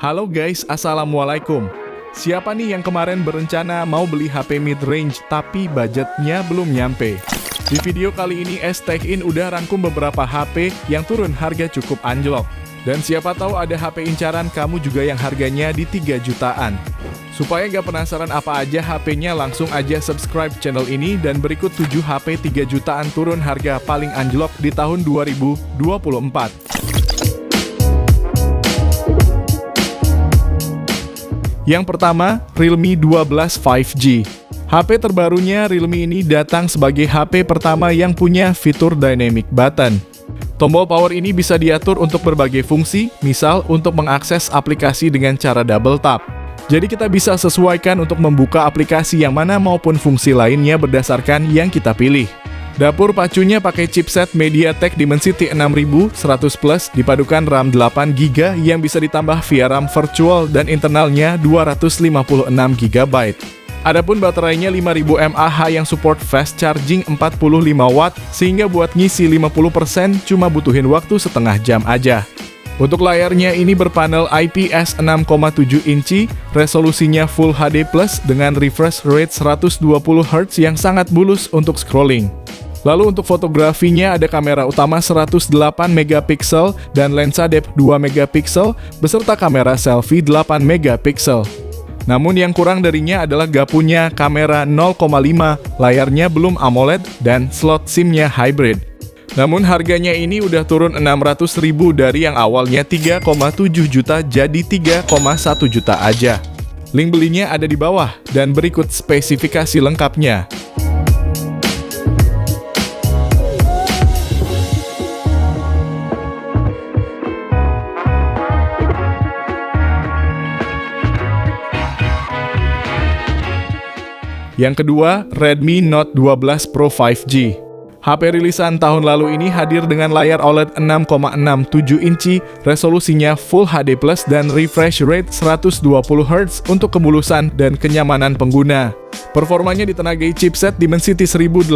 Halo guys, Assalamualaikum. Siapa nih yang kemarin berencana mau beli HP mid-range tapi budgetnya belum nyampe? Di video kali ini S-Tech-In udah rangkum beberapa HP yang turun harga cukup anjlok. Dan siapa tahu ada HP incaran kamu juga yang harganya di 3 jutaan. Supaya gak penasaran apa aja HP-nya, langsung aja subscribe channel ini dan berikut 7 HP 3 jutaan turun harga paling anjlok di tahun 2024. Yang pertama, Realme 12 5G. HP terbarunya Realme ini datang sebagai HP pertama yang punya fitur dynamic button. Tombol power ini bisa diatur untuk berbagai fungsi, misal untuk mengakses aplikasi dengan cara double tap. Jadi kita bisa sesuaikan untuk membuka aplikasi yang mana maupun fungsi lainnya berdasarkan yang kita pilih. Dapur pacunya pakai chipset MediaTek Dimensity 6100 Plus dipadukan RAM 8GB yang bisa ditambah via RAM virtual dan internalnya 256 GB. Adapun baterainya 5000 mAh yang support fast charging 45 Watt sehingga buat ngisi 50% cuma butuhin waktu setengah jam aja. Untuk layarnya ini berpanel IPS 6,7 inci, resolusinya Full HD Plus dengan refresh rate 120Hz yang sangat mulus untuk scrolling. Lalu untuk fotografinya ada kamera utama 108 MP dan lensa depth 2 MP beserta kamera selfie 8 MP. Namun yang kurang darinya adalah gak punya kamera 0,5, layarnya belum AMOLED dan slot SIM-nya hybrid. Namun harganya ini udah turun 600.000 dari yang awalnya 3,7 juta jadi 3,1 juta aja. Link belinya ada di bawah dan berikut spesifikasi lengkapnya. Yang kedua, Redmi Note 12 Pro 5G. HP rilisan tahun lalu ini hadir dengan layar OLED 6,67 inci, resolusinya Full HD Plus dan refresh rate 120Hz untuk kemulusan dan kenyamanan pengguna. Performanya ditenagai chipset Dimensity 1080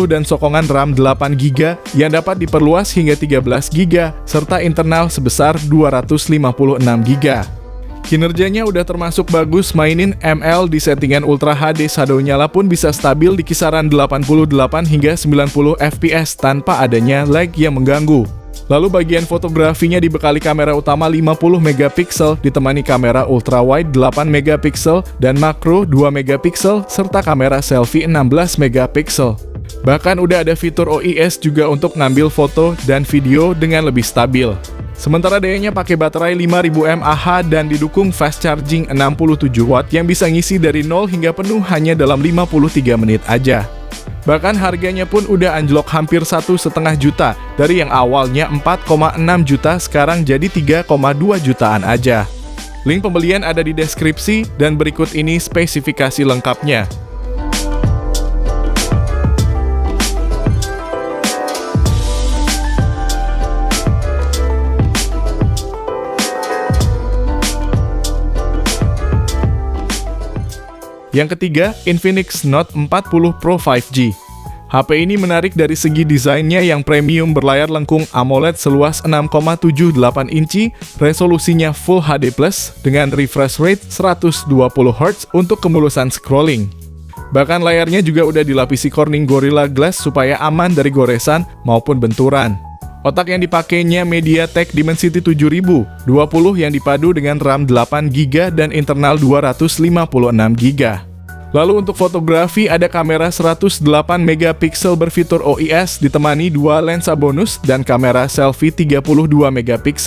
dan sokongan RAM 8GB yang dapat diperluas hingga 13GB serta internal sebesar 256GB. Kinerjanya udah termasuk bagus, mainin ML di settingan Ultra HD shadow nyala pun bisa stabil di kisaran 88 hingga 90 fps tanpa adanya lag yang mengganggu. Lalu bagian fotografinya dibekali kamera utama 50 MP ditemani kamera ultra wide 8 MP dan makro 2 MP serta kamera selfie 16 MP. Bahkan udah ada fitur OIS juga untuk ngambil foto dan video dengan lebih stabil. Sementara dayanya pakai baterai 5000 mAh dan didukung fast charging 67 Watt yang bisa ngisi dari 0 hingga penuh hanya dalam 53 menit aja. Bahkan harganya pun udah anjlok hampir 1,5 juta, dari yang awalnya 4,6 juta sekarang jadi 3,2 jutaan aja. Link pembelian ada di deskripsi dan berikut ini spesifikasi lengkapnya. Yang ketiga, Infinix Note 40 Pro 5G. HP ini menarik dari segi desainnya yang premium berlayar lengkung AMOLED seluas 6,78 inci, resolusinya Full HD Plus dengan refresh rate 120Hz untuk kemulusan scrolling. Bahkan layarnya juga udah dilapisi Corning Gorilla Glass supaya aman dari goresan maupun benturan. Otak yang dipakainya MediaTek Dimensity 7020 yang dipadu dengan RAM 8GB dan internal 256GB. Lalu untuk fotografi ada kamera 108 MP berfitur OIS ditemani 2 lensa bonus dan kamera selfie 32 MP.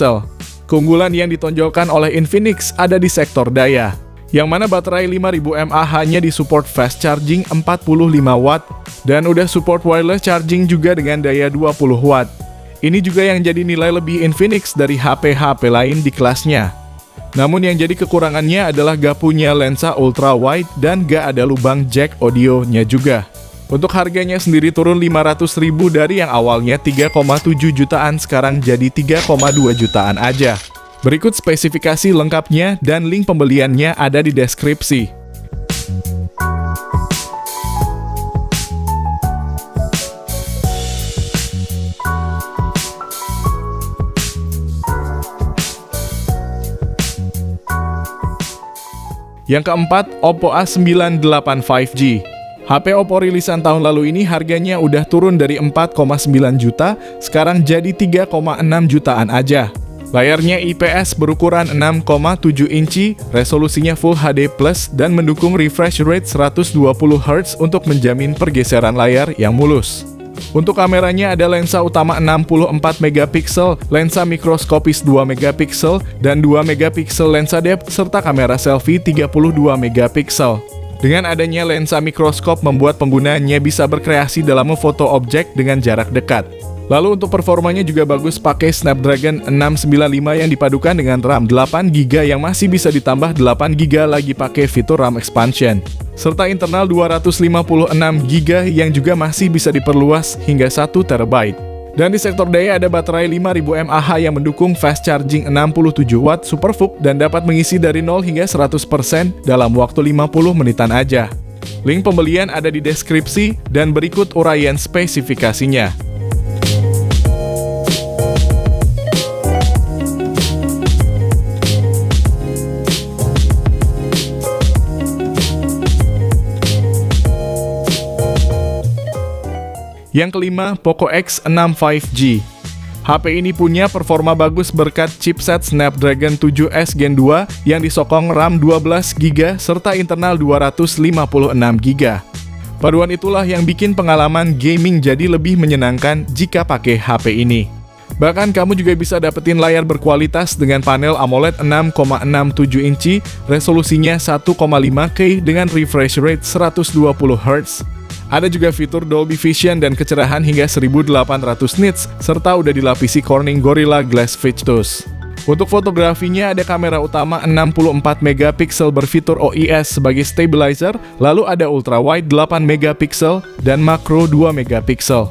Keunggulan yang ditonjolkan oleh Infinix ada di sektor daya, yang mana baterai 5000 mAh-nya disupport fast charging 45 Watt dan udah support wireless charging juga dengan daya 20 Watt. Ini juga yang jadi nilai lebih Infinix dari HP-HP lain di kelasnya. Namun yang jadi kekurangannya adalah gak punya lensa ultra wide dan gak ada lubang jack audionya juga. Untuk harganya sendiri turun 500.000 dari yang awalnya 3,7 jutaan sekarang jadi 3,2 jutaan aja. Berikut spesifikasi lengkapnya dan link pembeliannya ada di deskripsi. Yang keempat, Oppo A98 5G. HP Oppo rilisan tahun lalu ini harganya udah turun dari 4,9 juta, sekarang jadi 3,6 jutaan aja. Layarnya IPS berukuran 6,7 inci, resolusinya Full HD+, dan mendukung refresh rate 120Hz untuk menjamin pergeseran layar yang mulus. Untuk kameranya ada lensa utama 64 megapiksel, lensa mikroskopis 2 megapiksel, dan 2 megapiksel lensa depth, serta kamera selfie 32 megapiksel. Dengan adanya lensa mikroskop membuat penggunanya bisa berkreasi dalam memfoto objek dengan jarak dekat. Lalu untuk performanya juga bagus pakai Snapdragon 695 yang dipadukan dengan RAM 8GB yang masih bisa ditambah 8GB lagi pakai fitur RAM expansion. Serta internal 256GB yang juga masih bisa diperluas hingga 1TB. Dan di sektor daya ada baterai 5000 mAh yang mendukung fast charging 67W SuperVOOC dan dapat mengisi dari 0 hingga 100% dalam waktu 50 menitan aja. Link pembelian ada di deskripsi dan berikut uraian spesifikasinya. Yang kelima, Poco X6 5G. HP ini punya performa bagus berkat chipset Snapdragon 7S Gen 2 yang disokong RAM 12GB serta internal 256GB. Paduan itulah yang bikin pengalaman gaming jadi lebih menyenangkan jika pakai HP ini. Bahkan kamu juga bisa dapetin layar berkualitas dengan panel AMOLED 6,67 inci, resolusinya 1,5K dengan refresh rate 120Hz. Ada juga fitur Dolby Vision dan kecerahan hingga 1800 nits, serta udah dilapisi Corning Gorilla Glass Victus. Untuk fotografinya ada kamera utama 64 megapiksel berfitur OIS sebagai stabilizer, lalu ada ultrawide 8 megapiksel dan makro 2 megapiksel.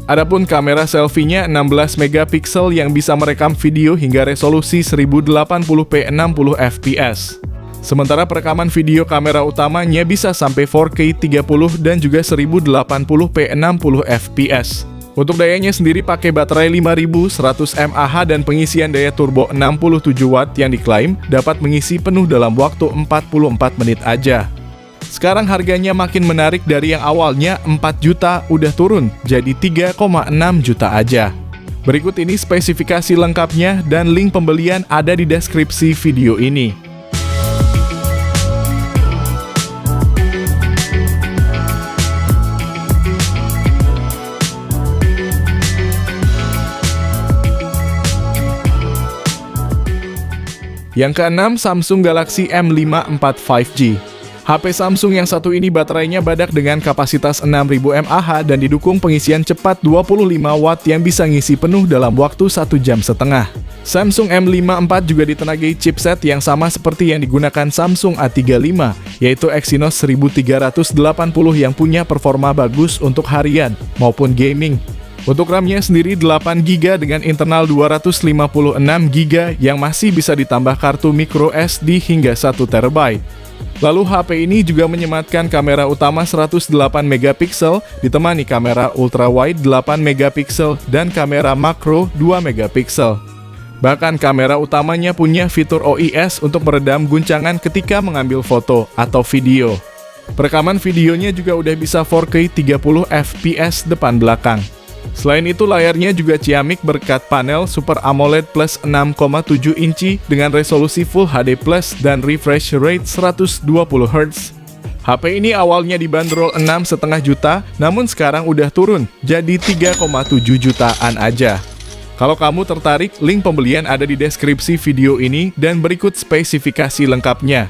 Adapun kamera selfie-nya 16 megapiksel yang bisa merekam video hingga resolusi 1080p 60fps. Sementara perekaman video kamera utamanya bisa sampai 4K 30 dan juga 1080p 60fps. Untuk dayanya sendiri pakai baterai 5100 mAh dan pengisian daya turbo 67W yang diklaim dapat mengisi penuh dalam waktu 44 menit aja. Sekarang harganya makin menarik dari yang awalnya 4 juta udah turun jadi 3,6 juta aja. Berikut ini spesifikasi lengkapnya dan link pembelian ada di deskripsi video ini. Yang keenam, Samsung Galaxy M5 4 5G. HP Samsung yang satu ini baterainya badak dengan kapasitas 6000 mAh dan didukung pengisian cepat 25W yang bisa ngisi penuh dalam waktu 1,5 jam. Samsung M5 4 juga ditenagai chipset yang sama seperti yang digunakan Samsung A35, yaitu Exynos 1380 yang punya performa bagus untuk harian maupun gaming. Untuk RAM-nya sendiri 8GB dengan internal 256GB yang masih bisa ditambah kartu micro SD hingga 1TB. Lalu HP ini juga menyematkan kamera utama 108 megapiksel ditemani kamera ultrawide 8 megapiksel dan kamera makro 2 megapiksel. Bahkan kamera utamanya punya fitur OIS untuk meredam guncangan ketika mengambil foto atau video. Perekaman videonya juga udah bisa 4K 30fps depan belakang. Selain itu layarnya juga ciamik berkat panel Super AMOLED Plus 6,7 inci dengan resolusi Full HD Plus dan refresh rate 120Hz. HP ini awalnya dibanderol 6,5 juta, namun sekarang udah turun jadi 3,7 jutaan aja. Kalau kamu tertarik, link pembelian ada di deskripsi video ini dan berikut spesifikasi lengkapnya.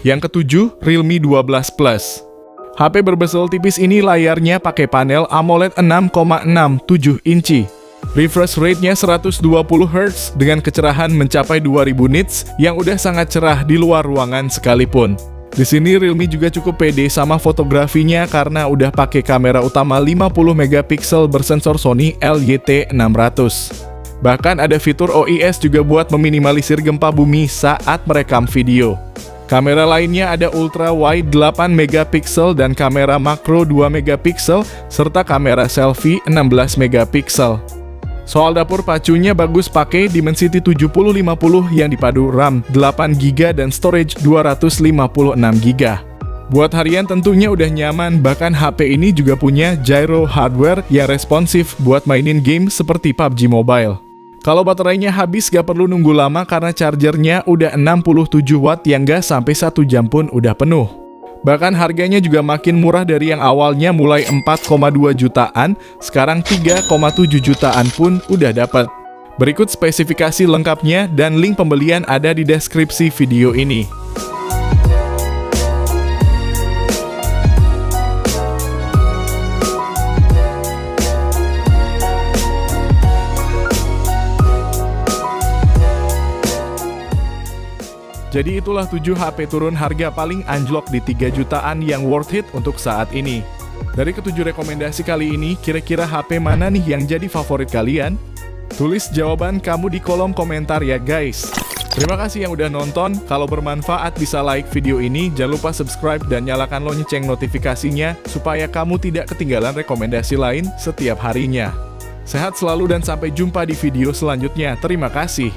Yang ketujuh, Realme 12 Plus. HP berbezel tipis ini layarnya pakai panel AMOLED 6,67 inci. Refresh rate-nya 120Hz dengan kecerahan mencapai 2000 nits yang udah sangat cerah di luar ruangan sekalipun. Di sini Realme juga cukup pede sama fotografinya karena udah pakai kamera utama 50 megapiksel bersensor Sony LYT600. Bahkan ada fitur OIS juga buat meminimalisir gempa bumi saat merekam video. Kamera lainnya ada ultra wide 8 megapiksel dan kamera makro 2 megapiksel serta kamera selfie 16 megapiksel. Soal dapur pacunya bagus pakai Dimensity 7050 yang dipadu RAM 8GB dan storage 256GB. Buat harian tentunya udah nyaman, bahkan HP ini juga punya gyro hardware yang responsif buat mainin game seperti PUBG Mobile. Kalau baterainya habis gak perlu nunggu lama karena chargernya udah 67 watt yang gak sampai 1 jam pun udah penuh. Bahkan harganya juga makin murah dari yang awalnya mulai 4,2 jutaan, sekarang 3,7 jutaan pun udah dapat. Berikut spesifikasi lengkapnya dan link pembelian ada di deskripsi video ini. Jadi itulah 7 HP turun harga paling anjlok di 3 jutaan yang worth it untuk saat ini. Dari ketujuh rekomendasi kali ini, kira-kira HP mana nih yang jadi favorit kalian? Tulis jawaban kamu di kolom komentar ya guys. Terima kasih yang udah nonton, kalau bermanfaat bisa like video ini, jangan lupa subscribe dan nyalakan lonceng notifikasinya supaya kamu tidak ketinggalan rekomendasi lain setiap harinya. Sehat selalu dan sampai jumpa di video selanjutnya. Terima kasih.